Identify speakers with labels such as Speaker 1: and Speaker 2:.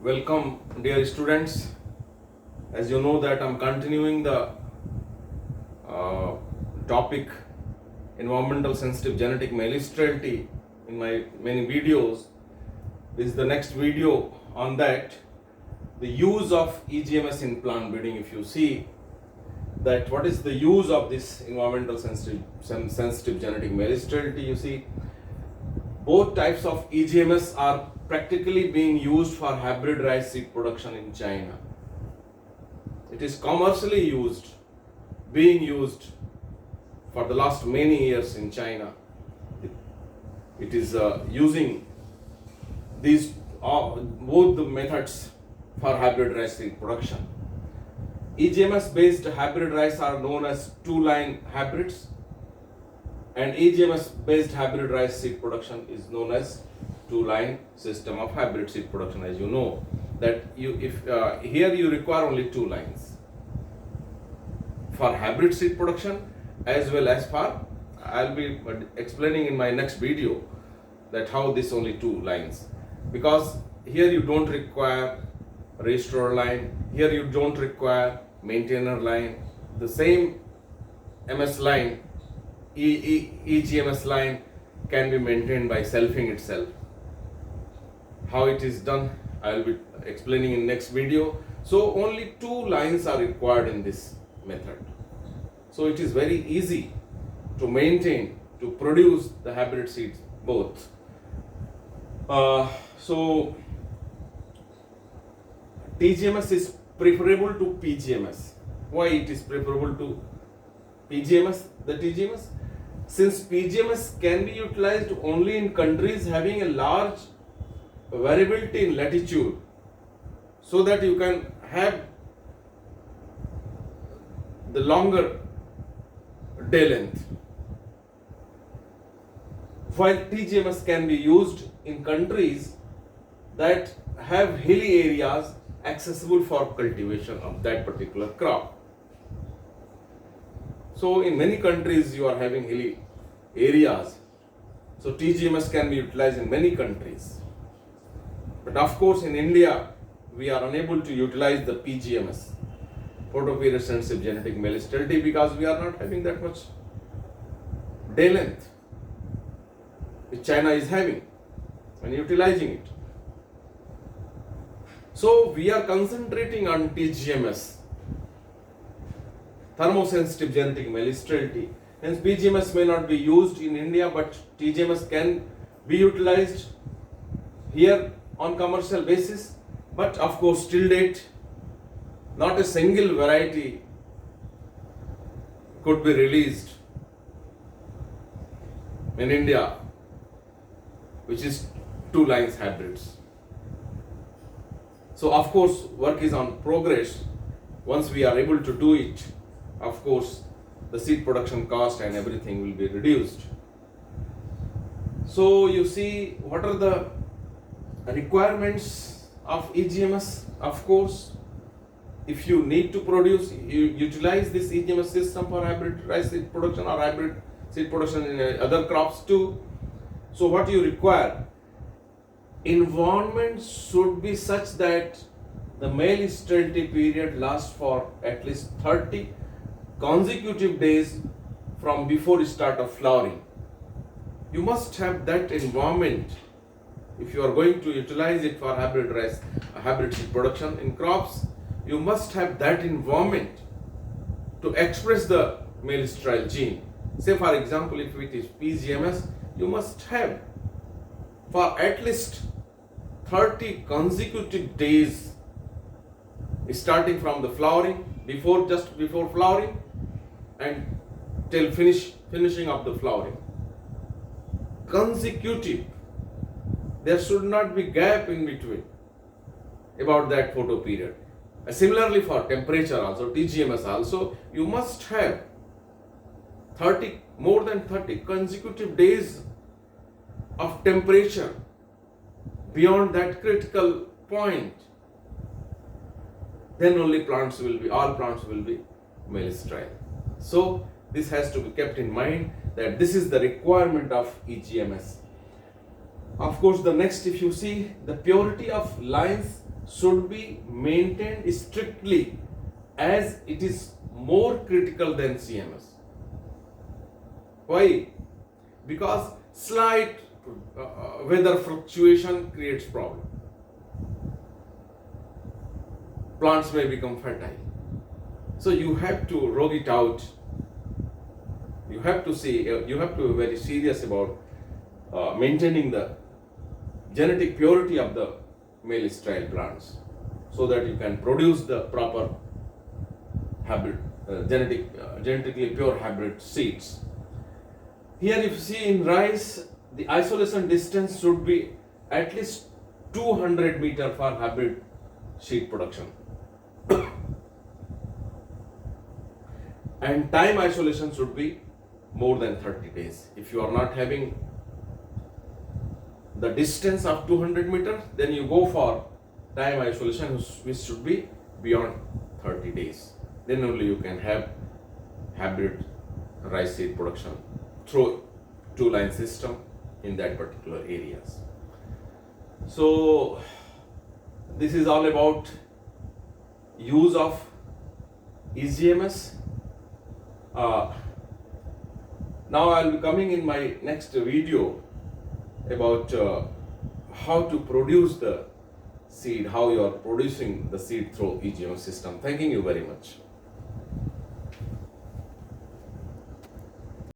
Speaker 1: Welcome, dear students. As you know that I'm continuing the topic environmental sensitive genetic male sterility in my many videos. This is the next video on that. The use of EGMS in plant breeding. If you see that what is the use of this environmental sensitive genetic male sterility, you see both types of EGMS are practically being used for hybrid rice seed production in China. It is commercially used, being used for the last many years in China. It is using these both the methods for hybrid rice seed production. EGMS based hybrid rice are known as two-line hybrids, and EGMS based hybrid rice seed production is known as two-line system of hybrid seed production. As you know that here you require only two lines for hybrid seed production, as well as for, I'll be explaining in my next video that how this only two lines, because here you don't require registrar line, here you don't require maintainer line. The same MS line, EGMS line, can be maintained by selfing itself. How it is done, I will be explaining in next video. So only two lines are required in this method. So it is very easy to maintain, to produce the hybrid seeds both. So TGMS is preferable to PGMS. Why it is preferable to PGMS, the TGMS? Since PGMS can be utilized only in countries having a large variability in latitude, so that you can have the longer day length, while TGMS can be used in countries that have hilly areas accessible for cultivation of that particular crop. So in many countries you are having hilly areas, so TGMS can be utilized in many countries. But of course in India we are unable to utilize the PGMS, photoperiod sensitive genetic male sterility, because we are not having that much day length which China is having and utilizing it. So we are concentrating on TGMS, thermosensitive genetic male sterility. Hence PGMS may not be used in India, but TGMS can be utilized here on commercial basis. But of course till date not a single variety could be released in India which is two lines hybrids. So of course work is on progress. Once we are able to do it, of course the seed production cost and everything will be reduced. So you see, what are the requirements of EGMS? Of course, if you need to produce, you utilize this EGMS system for hybrid rice seed production or hybrid seed production in other crops too. So what you require, environment should be such that the male sterility period lasts for at least 30 consecutive days from before start of flowering. You must have that environment if you are going to utilize it for hybrid seed production in crops. You must have that environment to express the male sterile gene. Say for example, if it is PGMS, you must have for at least 30 consecutive days starting from the flowering, just before flowering, and till finishing of the flowering. Consecutive. There should not be gap in between about that photo period. Similarly for temperature also, TGMS also, you must have more than 30 consecutive days of temperature beyond that critical point. Then only all plants will be male sterile. So this has to be kept in mind, that this is the requirement of EGMS. Of course, the next, if you see, the purity of lines should be maintained strictly as it is more critical than CMS. Why? Because slight weather fluctuation creates problem. Plants may become fertile. So you have to rogue it out. You have to be very serious about maintaining the genetic purity of the male sterile plants, so that you can produce the proper hybrid, genetically pure hybrid seeds. Here, if you see in rice, the isolation distance should be at least 200 meter for hybrid seed production. And time isolation should be more than 30 days. If you are not having the distance of 200 meters, then you go for time isolation which should be beyond 30 days. Then only you can have hybrid rice seed production through two-line system in that particular areas. So this is all about use of EGMS. Now I will be coming in my next video about how to produce the seed, how you are producing the seed through EGMS system. Thanking you very much.